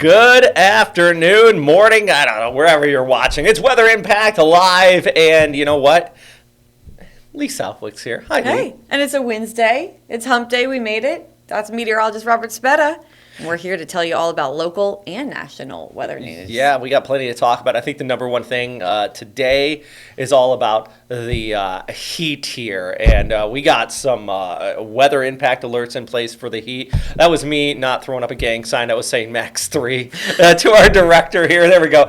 Good afternoon, morning, I don't know, wherever you're watching. It's Weather Impact Live, and you know what? Lee Southwick's here. Hi, Lee. Hey, and it's a Wednesday. It's hump day. We made it. That's meteorologist Robert Spetta. And we're here to tell you all about local and national weather news. Yeah, we got plenty to talk about. I think the number one thing today is all about the heat here. And we got some weather impact alerts in place for the heat. That was me not throwing up a gang sign. That was saying max 3 to our director here. There we go.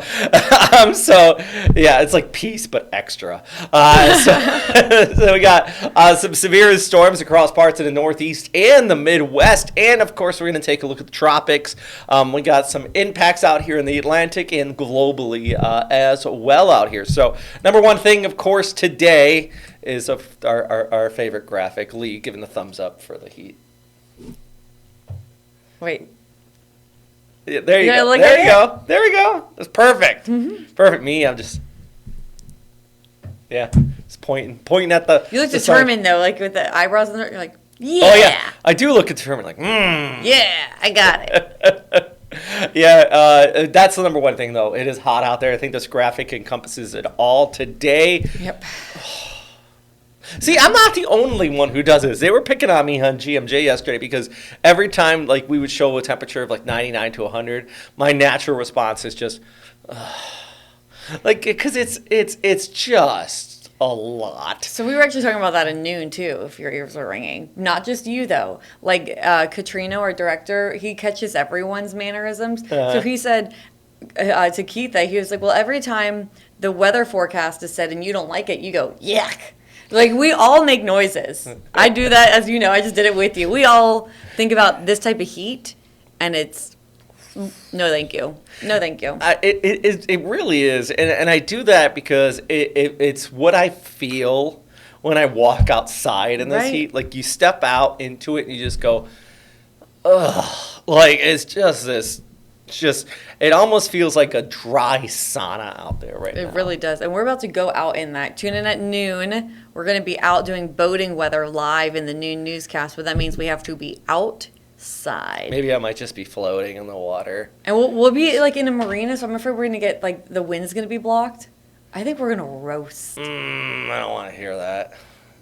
So, yeah, it's like peace, but extra. So we got some severe storms across parts of the Northeast and the Midwest. And, of course, we're going to take a look at the tropics. We got some impacts out here in the Atlantic and globally as well out here. So number one thing, of course, today is our favorite graphic. Lee giving the thumbs up for the heat. Wait. Yeah, there you go. There you go. There we go. That's perfect. Mm-hmm. Perfect. Me, I'm just, yeah, just pointing at the. You look determined, though, like with the eyebrows and you're like, yeah. Oh, yeah. I do look determined, like, Yeah, I got it. Yeah, that's the number one thing, though. It is hot out there. I think this graphic encompasses it all today. Yep. See, I'm not the only one who does this. They were picking on me on GMJ yesterday because every time, like, we would show a temperature of, like, 99 to 100, my natural response is just, like, because it's just a lot. So we were actually talking about that at noon, too, if your ears were ringing. Not just you, though. Like, Katrina, our director, he catches everyone's mannerisms. So he said to Keith that he was like, well, every time the weather forecast is said and you don't like it, you go, yuck. Like, we all make noises. I do that, as you know. I just did it with you. We all think about this type of heat, and it's no thank you. No thank you. It really is. And I do that because it's what I feel when I walk outside in this heat. Like, you step out into it and you just go, ugh. Like, it's just this, it almost feels like a dry sauna out there right now. It really does. And we're about to go out in that. Tune in at noon. We're going to be out doing boating weather live in the noon newscast, but that means we have to be outside. Maybe I might just be floating in the water. And we'll be like in a marina, so I'm afraid we're going to get, like, the wind's going to be blocked. I think we're going to roast. I don't want to hear that.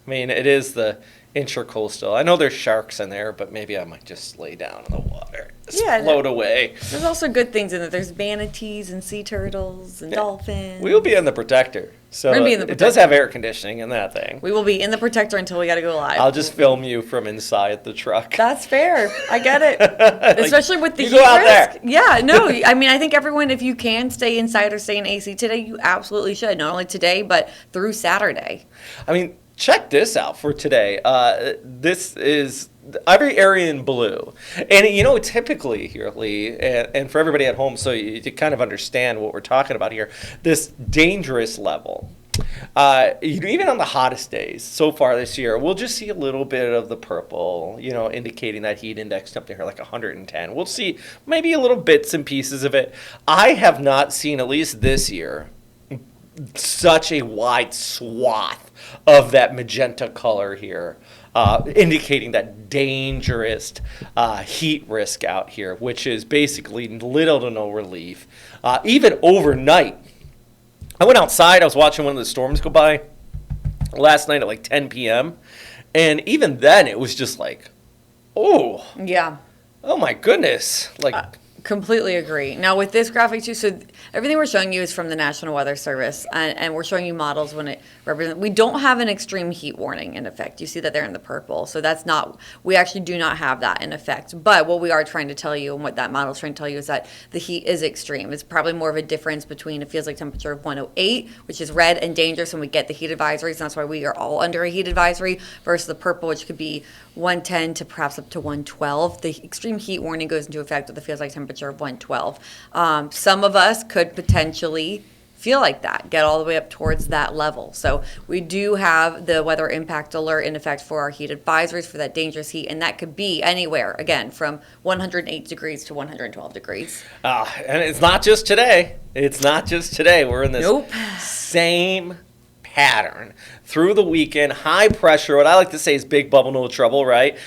I mean, it is the intracoastal. I know there's sharks in there, but maybe I might just lay down in the water. Just float away. There's also good things in it. There's manatees and sea turtles and dolphins. We'll be in the Protector. So we're gonna be in the Protector. It does have air conditioning in that thing. We will be in the Protector until we got to go live. I'll just film you from inside the truck. That's fair. I get it. Especially with the heat go out risk. there. Yeah, no. I mean, I think everyone, if you can stay inside or stay in AC today, you absolutely should. Not only today, but through Saturday. I mean, check this out for today. This is every area in blue. And, you know, typically here, Lee, and for everybody at home, so you kind of understand what we're talking about here, this dangerous level. Even on the hottest days so far this year, we'll just see a little bit of the purple, you know, indicating that heat index up there like 110. We'll see maybe a little bits and pieces of it. I have not seen, at least this year, such a wide swath of that magenta color here, indicating that dangerous heat risk out here, which is basically little to no relief. Even overnight, I went outside, I was watching one of the storms go by last night at like 10 p.m., and even then it was just like, oh. Yeah. Oh my goodness. Like, completely agree. Now, with this graphic, too, so everything we're showing you is from the National Weather Service, and we're showing you models when it represents. We don't have an extreme heat warning in effect. You see that they're in the purple. So that's not, we actually do not have that in effect. But what we are trying to tell you, and what that model is trying to tell you, is that the heat is extreme. It's probably more of a difference between a feels like temperature of 108, which is red and dangerous, and we get the heat advisories, and that's why we are all under a heat advisory, versus the purple, which could be 110 to perhaps up to 112. The extreme heat warning goes into effect with the feels like temperature of 112. Some of us could potentially feel like that, get all the way up towards that level. So we do have the weather impact alert in effect for our heat advisories for that dangerous heat, and that could be anywhere, again, from 108 degrees to 112 degrees. And it's not just today. It's not just today. We're in this same pattern through the weekend. High pressure, what I like to say is big bubble, no trouble, right?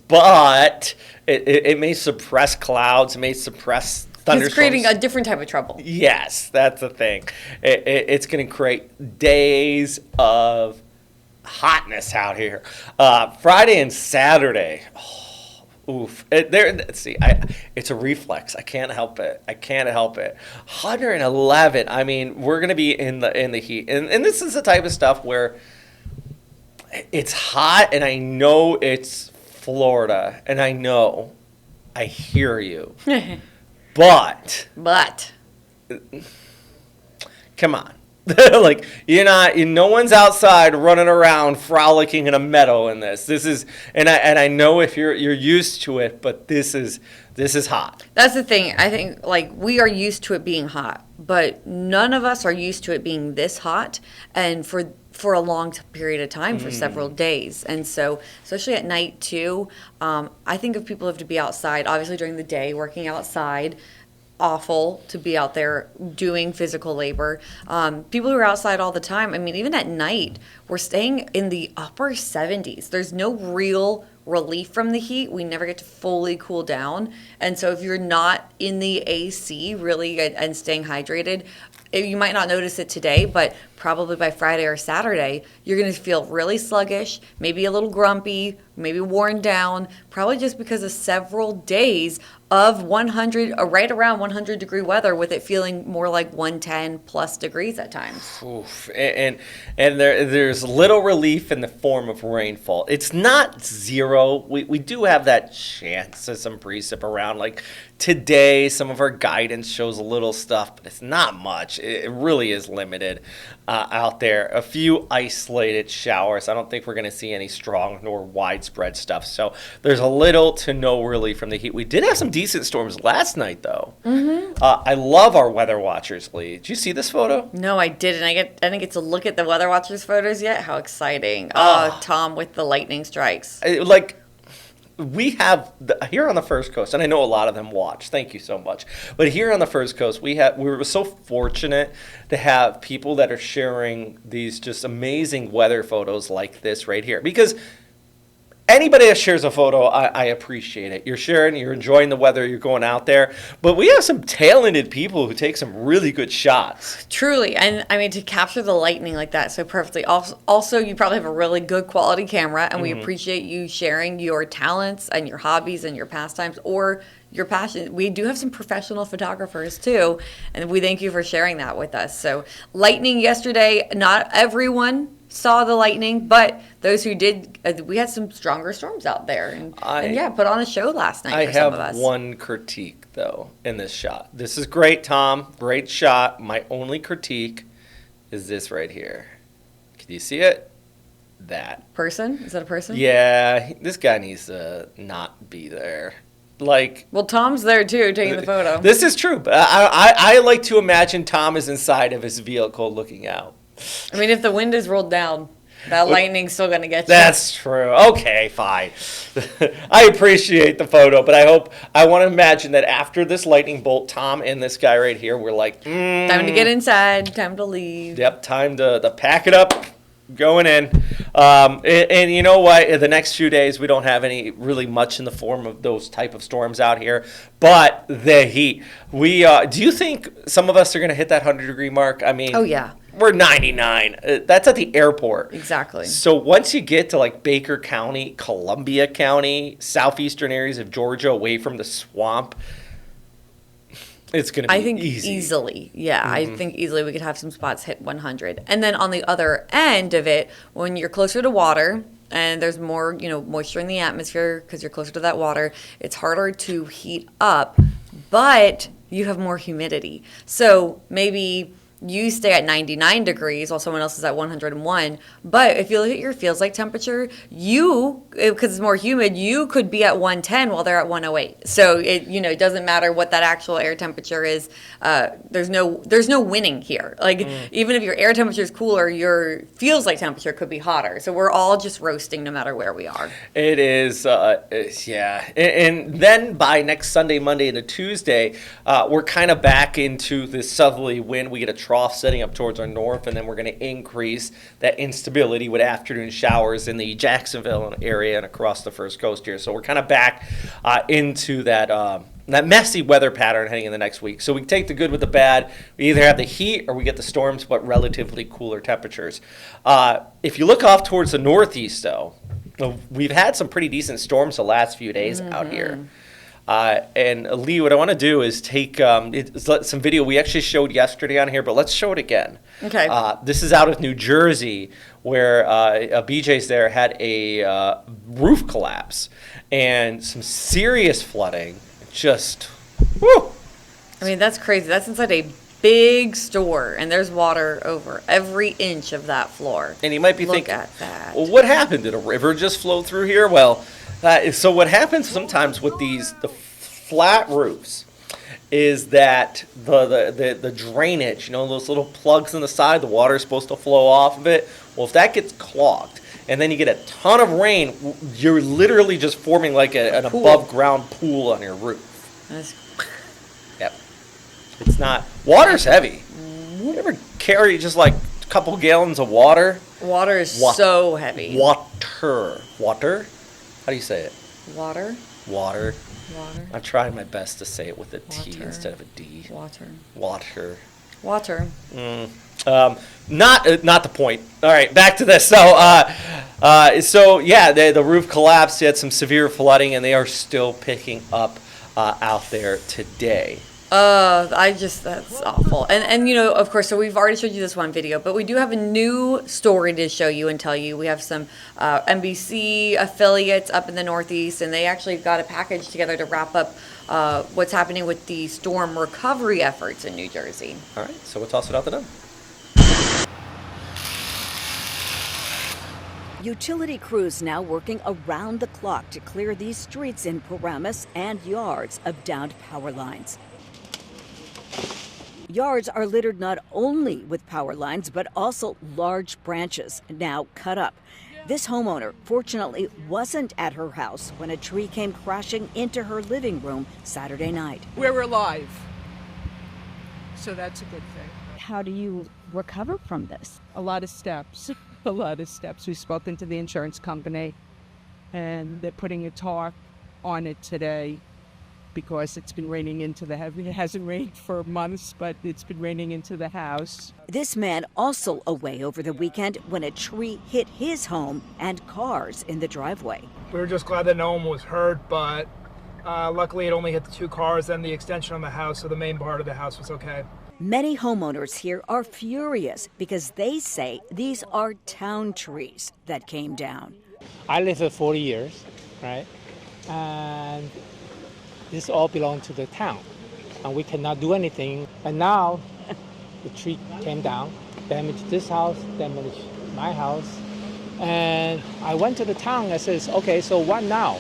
But it may suppress clouds, it may suppress It's creating a different type of trouble. Yes, that's the thing. It's going to create days of hotness out here. Friday and Saturday. Oof. It's a reflex. I can't help it. 111. I mean, we're going to be in the heat. And this is the type of stuff where it's hot, and I know it's Florida, and I hear you. But come on. Like, no one's outside running around frolicking in a meadow in this. This is, and I know if you're used to it, but this is hot. That's the thing. I think, like, we are used to it being hot, but none of us are used to it being this hot and for a long period of time, for several days. And so, especially at night too, I think if people have to be outside, obviously during the day, working outside, awful to be out there doing physical labor. People who are outside all the time, I mean, even at night, we're staying in the upper 70s. There's no real relief from the heat. We never get to fully cool down. And so if you're not in the AC really and staying hydrated, you might not notice it today, but probably by Friday or Saturday, you're going to feel really sluggish, maybe a little grumpy, maybe worn down, probably just because of several days of 100, right around 100 degree weather, with it feeling more like 110 plus degrees at times. Oof. And there's little relief in the form of rainfall. It's not zero. We do have that chance of some precip around. Like today, some of our guidance shows a little stuff, but it's not much. It really is limited out there. A few isolated showers. I don't think we're going to see any strong nor widespread stuff. So there's a little to no relief from the heat. We did have some decent storms last night, though. I love our weather watchers, Lee. Did you see this photo? No, I didn't. I didn't get to look at the weather watchers photos yet. How exciting! Tom with the lightning strikes. We have here on the First Coast, and I know a lot of them watch. Thank you so much. But here on the First Coast, we were so fortunate to have people that are sharing these just amazing weather photos like this right here. Because anybody that shares a photo, I appreciate it. You're sharing, you're enjoying the weather, you're going out there. But we have some talented people who take some really good shots. Truly. And I mean, to capture the lightning like that so perfectly. Also, you probably have a really good quality camera, and we appreciate you sharing your talents and your hobbies and your pastimes or your passion. We do have some professional photographers too, and we thank you for sharing that with us. So lightning yesterday, not everyone saw the lightning, but those who did, we had some stronger storms out there, and put on a show last night for some of us. I have one critique though in this shot. This is great, Tom. Great shot. My only critique is this right here. Can you see it? That person? Is that a person? Yeah, this guy needs to not be there. Well, Tom's there too, taking the photo. This is true, but I like to imagine Tom is inside of his vehicle looking out. I mean, if the wind is rolled down, that lightning's still going to get you. That's true. Okay, fine. I appreciate the photo, but I want to imagine that after this lightning bolt, Tom and this guy right here were like, time to get inside, time to leave. Yep, time to pack it up, going in. And you know what? The next few days, we don't have any really much in the form of those type of storms out here, but the heat. Do you think some of us are going to hit that 100-degree mark? I mean, oh yeah. We're 99. That's at the airport. Exactly. So once you get to like Baker County, Columbia County, southeastern areas of Georgia, away from the swamp, it's going to be easily. Yeah, I think easily we could have some spots hit 100. And then on the other end of it, when you're closer to water and there's more, moisture in the atmosphere because you're closer to that water, it's harder to heat up, but you have more humidity. So maybe you stay at 99 degrees while someone else is at 101. But if you look at your feels like temperature, because it's more humid, you could be at 110 while they're at 108. So it doesn't matter what that actual air temperature is. There's no winning here. Even if your air temperature is cooler, your feels like temperature could be hotter. So we're all just roasting no matter where we are. It is, yeah. And then by next Sunday, Monday, and a Tuesday, we're kind of back into this southerly wind. We get a trough setting up towards our north, and then we're going to increase that instability with afternoon showers in the Jacksonville area and across the First Coast here. So we're kind of back into that that messy weather pattern heading in the next week. So we take the good with the bad. We either have the heat or we get the storms, but relatively cooler temperatures. If you look off towards the northeast, though, we've had some pretty decent storms the last few days out here. And Lee, what I want to do is take some video we actually showed yesterday on here, but let's show it again. Okay. This is out of New Jersey, where BJ's there had a roof collapse and some serious flooding. Just, whoo! I mean, that's crazy. That's inside a big store, and there's water over every inch of that floor. And you might be Look thinking, at that. well, what happened? Did a river just flow through here? Well, so what happens sometimes with the flat roofs is that the drainage, those little plugs in the side, the water is supposed to flow off of it. Well, if that gets clogged and then you get a ton of rain, you're literally just forming like an above ground pool on your roof. Yep. It's not. Water's heavy. You ever carry just like a couple gallons of water? Water is so heavy. Water. How do you say it? Water. I'm trying my best to say it with a T instead of a D. Water. Not the point. All right, back to this. So yeah, the roof collapsed. You had some severe flooding, and they are still picking up out there today. That's awful. And of course, so we've already showed you this one video, but we do have a new story to show you and tell you. We have some NBC affiliates up in the Northeast, and they actually got a package together to wrap up what's happening with the storm recovery efforts in New Jersey. All right, so we'll toss it out to them. Utility crews now working around the clock to clear these streets in Paramus and yards of downed power lines. Yards are littered not only with power lines, but also large branches now cut up. This homeowner fortunately wasn't at her house when a tree came crashing into her living room Saturday night. We're alive, so that's a good thing. How do you recover from this? A lot of steps. We've spoken to the insurance company, and they're putting a tarp on it today because it's been raining into the house. It hasn't rained for months, but it's been raining into the house. This man also away over the weekend when a tree hit his home and cars in the driveway. We were just glad that no one was hurt, but luckily it only hit the two cars and the extension on the house, so the main part of the house was okay. Many homeowners here are furious because they say these are town trees that came down. I lived for 40 years, right? And this all belonged to the town, and we cannot do anything. And now the tree came down, damaged this house, damaged my house. And I went to the town and says, okay, so what now?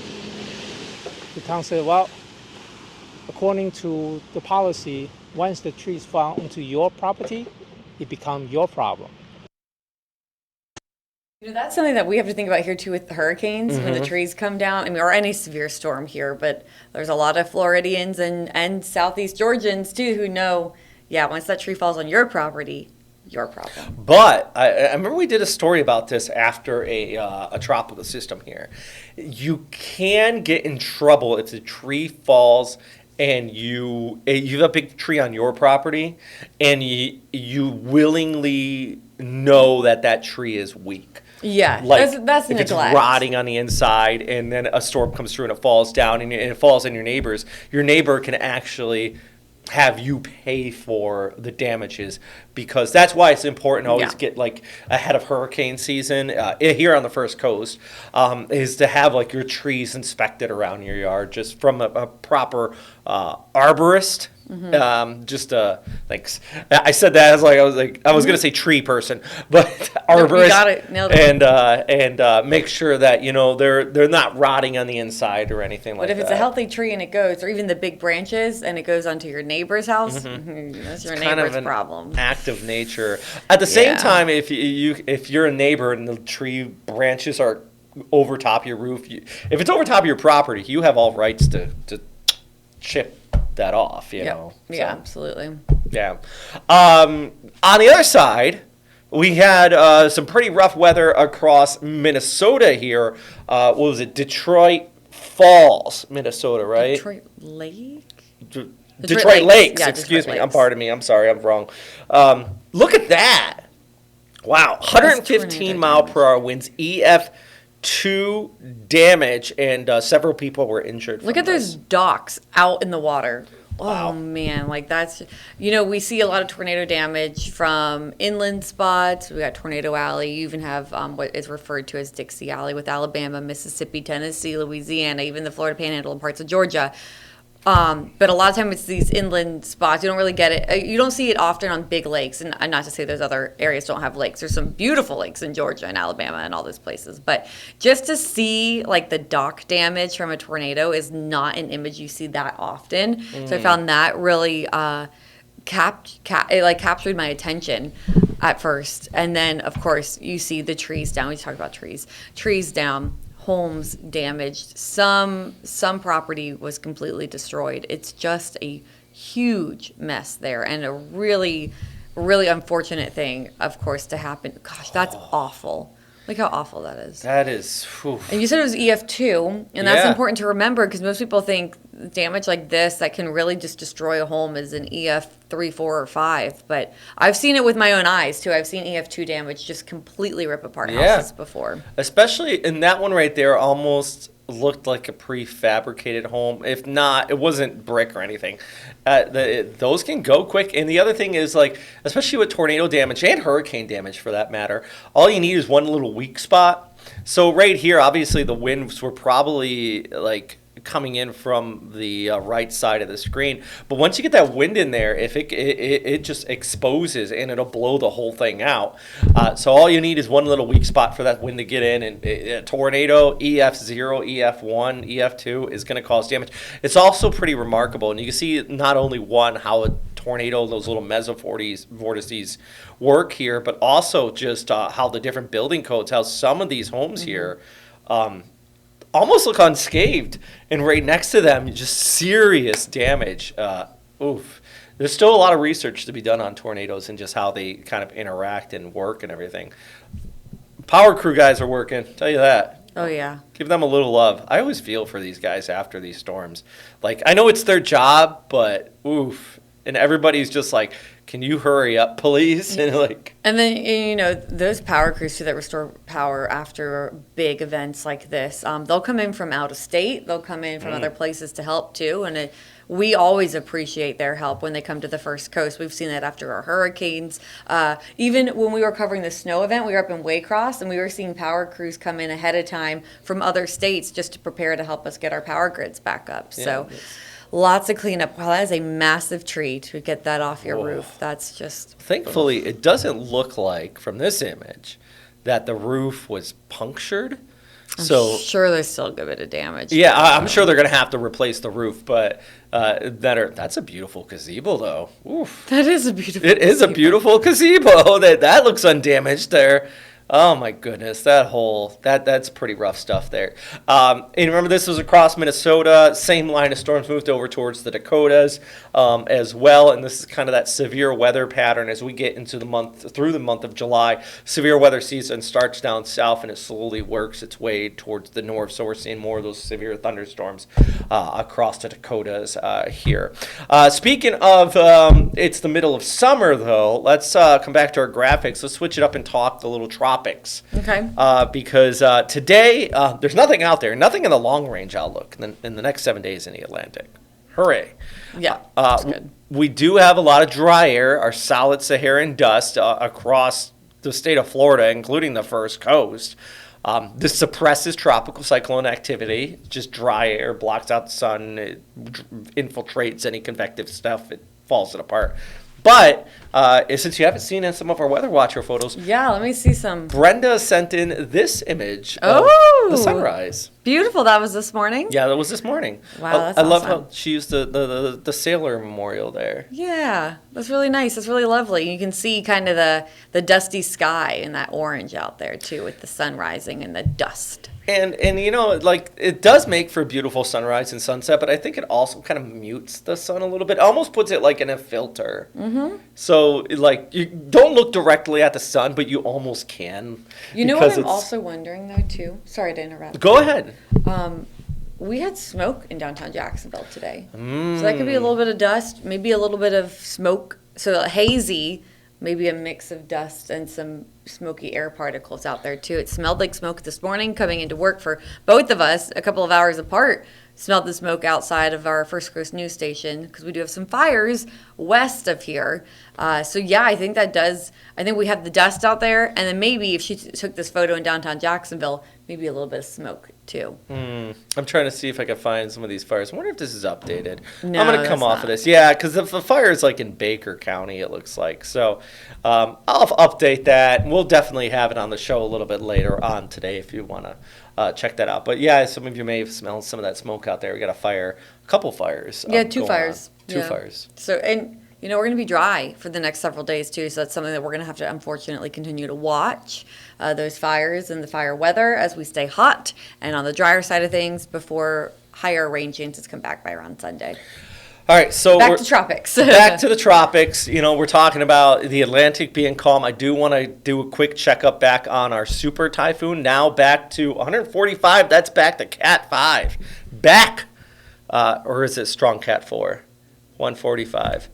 The town said, well, according to the policy, once the trees fall onto your property, it becomes your problem. That's something that we have to think about here too with the hurricanes when the trees come down. I mean, or any severe storm here, but there's a lot of Floridians and Southeast Georgians too who know, once that tree falls on your property, your problem. But I remember we did a story about this after a tropical system here. You can get in trouble if the tree falls and you have a big tree on your property and you willingly know that tree is weak. Yeah, like that's if neglect. It's rotting on the inside and then a storm comes through and it falls down and it falls on your neighbors, your neighbor can actually have you pay for the damages, because that's why it's important to always get like ahead of hurricane season here on the First Coast, is to have like your trees inspected around your yard just from a proper arborist. Thanks. I said that as I was gonna say tree person, but arborist. You got it. Nailed it. And make sure that they're not rotting on the inside or anything like that. But if it's a healthy tree and it goes, or even the big branches and it goes onto your neighbor's house, that's your neighbor's problem. Act of nature. At the same time, if you're a neighbor and the tree branches are over top your roof, if it's over top of your property, you have all rights to chip that off, know. Yeah, absolutely. Yeah. On the other side, we had some pretty rough weather across Minnesota here. What was it? Detroit, Falls, Minnesota, right? Detroit Lake? Detroit Lakes. Yeah, Excuse Detroit me. Lakes. Pardon me. I'm sorry. I'm wrong. Look at that. Wow. 115 mile per hour winds. EF2 damage, and several people were injured. Look from at those this. docks out in the water. Wow. Oh man, like that's, we see a lot of tornado damage from inland spots. We got Tornado Alley. You even have what is referred to as Dixie Alley with Alabama, Mississippi, Tennessee, Louisiana, even the Florida Panhandle and parts of Georgia. But a lot of times it's these inland spots. You don't really get it. You don't see it often on big lakes. And not to say those other areas don't have lakes. There's some beautiful lakes in Georgia and Alabama and all those places. But just to see like the dock damage from a tornado is not an image you see that often. So I found that really it captured my attention at first. And then of course you see the trees down. We talked about trees down. Homes damaged. Some property was completely destroyed. It's just a huge mess there, and a really, really unfortunate thing, of course, to happen. Gosh, that's awful. Look how awful that is. That is. Whew. And you said it was EF2, and that's Yeah. important to remember because most people think damage like this that can really just destroy a home is an EF3, 4, or 5. But I've seen it with my own eyes too. I've seen EF2 damage just completely rip apart houses before. Especially in that one right there, almost looked like a prefabricated home. If not, it wasn't brick or anything. Those can go quick. And the other thing is, like, especially with tornado damage and hurricane damage for that matter, all you need is one little weak spot. So right here, obviously the winds were probably like coming in from the right side of the screen, but once you get that wind in there, if it just exposes and it'll blow the whole thing out. So all you need is one little weak spot for that wind to get in, and a tornado EF0, EF1, EF2 is going to cause damage. It's also pretty remarkable, and you can see not only how a tornado, those little mesovortices work here, but also just how the different building codes, how some of these homes here almost look unscathed, and right next to them, just serious damage. Oof. There's still a lot of research to be done on tornadoes and just how they kind of interact and work and everything. Power crew guys are working, tell you that. Oh yeah. Give them a little love. I always feel for these guys after these storms. Like, I know it's their job, but oof. And everybody's just like, can you hurry up, please? And like, and then those power crews too that restore power after big events like this, they'll come in from out of state. They'll come in from other places to help too, and we always appreciate their help when they come to the First Coast. We've seen that after our hurricanes. Even when we were covering the snow event, we were up in Waycross, and we were seeing power crews come in ahead of time from other states just to prepare to help us get our power grids back up. So. Lots of cleanup. Wow, that is a massive tree to get that off your roof. That's just... Thankfully, it doesn't look like, from this image, that the roof was punctured. I'm sure there's still a good bit of damage. Yeah, I'm sure they're going to have to replace the roof, but that's a beautiful gazebo, though. Oof. That is a beautiful It is a beautiful gazebo. That looks undamaged there. Oh my goodness, that's pretty rough stuff there. And remember, this was across Minnesota. Same line of storms moved over towards the Dakotas as well. And this is kind of that severe weather pattern as we get into through the month of July. Severe weather season starts down south and it slowly works its way towards the north. So we're seeing more of those severe thunderstorms across the Dakotas here. Speaking of, it's the middle of summer though. Let's come back to our graphics. Let's switch it up and talk the little tropics. Okay. Because today, there's nothing out there, nothing in the long range outlook in the next 7 days in the Atlantic. Hooray. Yeah, that's good. We do have a lot of dry air, our solid Saharan dust across the state of Florida, including the First Coast. This suppresses tropical cyclone activity. Just dry air blocks out the sun, it infiltrates any convective stuff, it falls it apart. But since you haven't seen some of our Weather Watcher photos, yeah, let me see some. Brenda sent in this image of the sunrise. Beautiful. That was this morning? Yeah, that was this morning. Wow, that's I love awesome. how she used the sailor memorial there. Yeah, that's really nice. That's really lovely. You can see kind of the dusty sky and that orange out there too with the sun rising and the dust. And like, it does make for a beautiful sunrise and sunset, but I think it also kind of mutes the sun a little bit. Almost puts it like in a filter. Mm-hmm. So like, you don't look directly at the sun, but you almost can. You know what I'm also wondering though too? Sorry to interrupt. Go ahead. we had smoke in downtown Jacksonville today. So that could be a little bit of dust, maybe a little bit of smoke. So hazy, maybe a mix of dust and some smoky air particles out there too. It smelled like smoke this morning coming into work for both of us, a couple of hours apart. Smelled the smoke outside of our First Coast news station because we do have some fires west of here. So yeah, I think that does. I think we have the dust out there, and then maybe if she took this photo in downtown Jacksonville, maybe a little bit of smoke too. I'm trying to see if I can find some of these fires. I wonder if this is updated. No, I'm going to come that's off not. of this. Yeah, because the fire is like in Baker County, it looks like. So I'll update that. And we'll definitely have it on the show a little bit later on today if you want to check that out. But yeah, some of you may have smelled some of that smoke out there. We got a couple fires. Yeah, two going fires. on. Two Yeah. fires. So, and you know, we're going to be dry for the next several days too. So that's something that we're going to have to unfortunately continue to watch those fires and the fire weather as we stay hot and on the drier side of things before higher rain chances come back by around Sunday. All right, so Back to tropics. back to the tropics. You know, we're talking about the Atlantic being calm. I do want to do a quick checkup back on our super typhoon. Now back to 145. That's back to Cat 5. Back, or is it strong Cat 4? 145.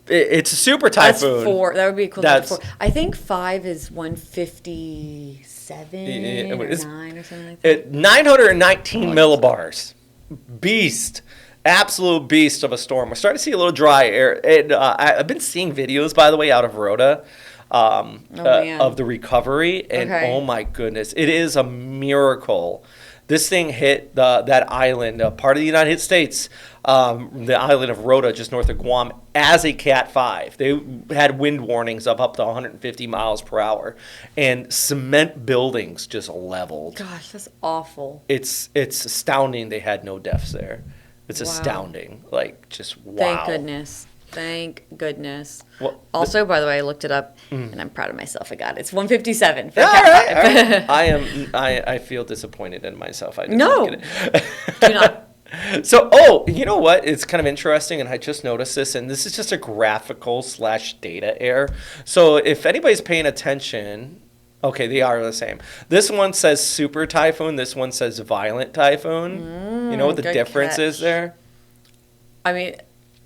It's a super That's typhoon. 4. That would be equivalent to That's- 4. I think 5 is 157 Yeah, or it's- 9 or something like that. 919 millibars. Beast. Absolute beast of a storm. We're starting to see a little dry air. I've been seeing videos, by the way, out of Rhoda man. of the recovery. And Okay. oh my goodness, it is a miracle. This thing hit that island, part of the United States, the island of Rhoda, just north of Guam, as a Cat 5. They had wind warnings of up to 150 miles per hour. And cement buildings just leveled. Gosh, that's awful. It's astounding they had no deaths there. It's Wow. astounding. Like, just wow. Thank goodness. Thank goodness. Well, Also, by the way, I looked it up, and I'm proud of myself. I got it. It's 157 for all Cat right, 5. all right. I feel disappointed in myself. I did No. not get it. Do not. So, you know what? It's kind of interesting, and I just noticed this, and this is just a graphical / data error. So if anybody's paying attention, okay, they are the same. This one says super typhoon. This one says violent typhoon. You know what the good difference is catch. there? I mean,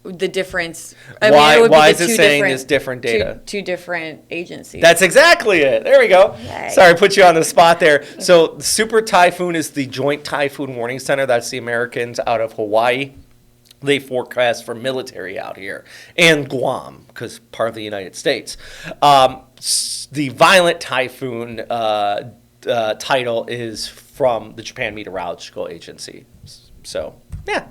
the difference. Why- it would be why the is it two saying different- there's different data? Two different agencies. That's exactly it. There we go. Yay. Sorry, I put you on the spot there. So, Super Typhoon is the Joint Typhoon Warning Center. That's the Americans out of Hawaii. They forecast for military out here and Guam, because part of the United States. The Violent Typhoon title is from the Japan Meteorological Agency. So, yeah.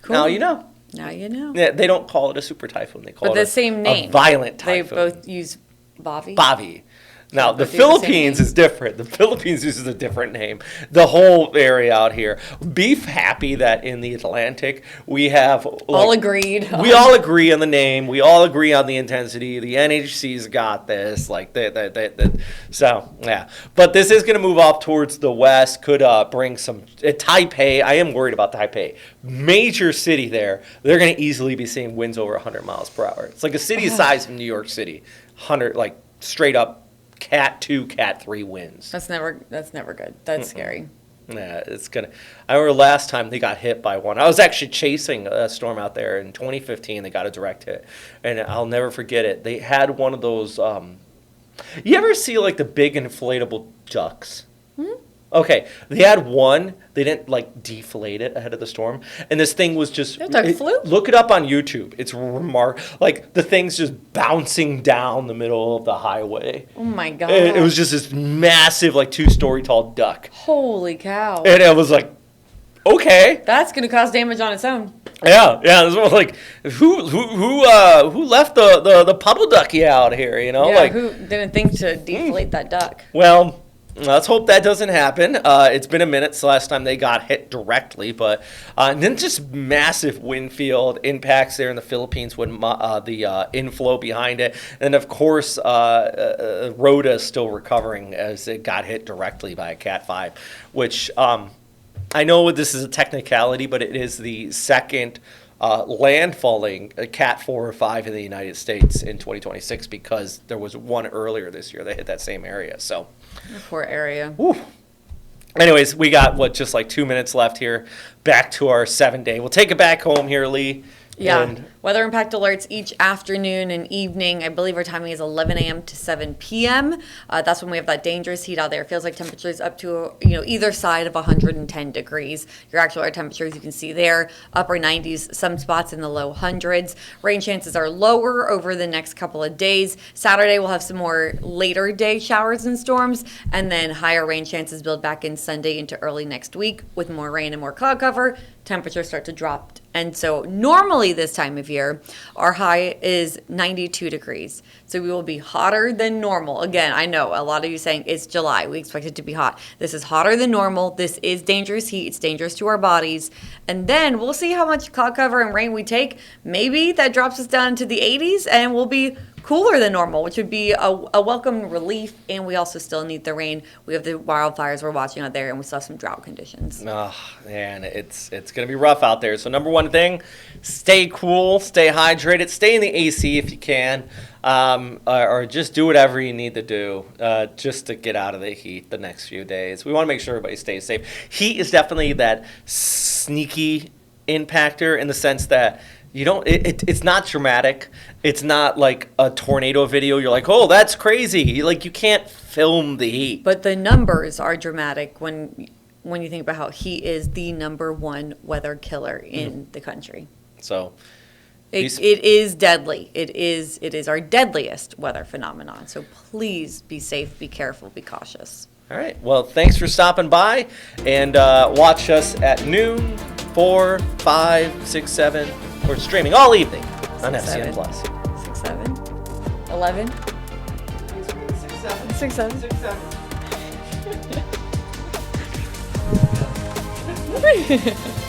Cool. Now you know. Now you know. Yeah, they don't call it a super typhoon. They call But it the same name. a violent They typhoon. both use Bavi. Bavi. Now, the Both use the same Philippines name. is different. The Philippines uses a different name. The whole area out here. Be happy that in the Atlantic we have All agreed. We all agree on the name. We all agree on the intensity. The NHC's got this. Like so, yeah. But this is going to move off towards the west. Could bring some Taipei. I am worried about Taipei. Major city there. They're going to easily be seeing winds over 100 miles per hour. It's like a city the size of New York City. 100, like straight up Cat 2, Cat 3 winds. That's never good. That's scary. Yeah, it's gonna. I remember last time they got hit by one. I was actually chasing a storm out there in 2015. They got a direct hit, and I'll never forget it. They had one of those. You ever see like the big inflatable ducks? Okay, they had one. They didn't like deflate it ahead of the storm, and this thing was just. That duck flew? Look it up on YouTube. It's like the thing's just bouncing down the middle of the highway. Oh my god. It was just this massive, like 2-story tall duck. Holy cow. And it was like, okay, That's gonna cause damage on its own. yeah. This was like, who left the puddle ducky out here? You know, Yeah, like, who didn't think to deflate that duck? well, let's hope that doesn't happen. It's been a minute since last time they got hit directly, but and then just massive wind field impacts there in the Philippines with the inflow behind it, and of course, Rhoda is still recovering as it got hit directly by a Cat 5, which. I know this is a technicality, but it is the second landfalling Cat 4 or 5 in the United States in 2026 because there was one earlier this year that hit that same area. So, The poor area. whew, Anyways, we got just like 2 minutes left here. Back to our 7-day. We'll take it back home here, Lee. Yeah. And Weather impact alerts each afternoon and evening. I believe our timing is 11 a.m. to 7 p.m. That's when we have that dangerous heat out there. It feels like temperatures up to, either side of 110 degrees. Your actual air temperatures you can see there, upper 90s, some spots in the low hundreds. Rain chances are lower over the next couple of days. Saturday we'll have some more later day showers and storms, and then higher rain chances build back in Sunday into early next week with more rain and more cloud cover. Temperatures start to drop. And so normally this time of year, our high is 92 degrees. So we will be hotter than normal. Again, I know a lot of you saying it's July. We expect it to be hot. This is hotter than normal. This is dangerous heat. It's dangerous to our bodies. And then we'll see how much cloud cover and rain we take. Maybe that drops us down to the 80s and we'll be cooler than normal, which would be a welcome relief. And we also still need the rain. We have the wildfires we're watching out there, and we still have some drought conditions. oh, man, it's going to be rough out there. So number one thing, stay cool, stay hydrated, stay in the AC if you can, or just do whatever you need to do just to get out of the heat the next few days. We want to make sure everybody stays safe. Heat is definitely that sneaky impactor in the sense that it's not dramatic. It's not like a tornado video. You're like, oh, that's crazy. You can't film the heat. But the numbers are dramatic when you think about how heat is the number one weather killer in the country. So it is deadly. It is our deadliest weather phenomenon. So please be safe, be careful, be cautious. all right. Well, thanks for stopping by, and watch us at noon, 4, 5, 6, 7. We're streaming all evening on FCN 7. Plus. 6, 7, 11, 6, 7. 6, 7.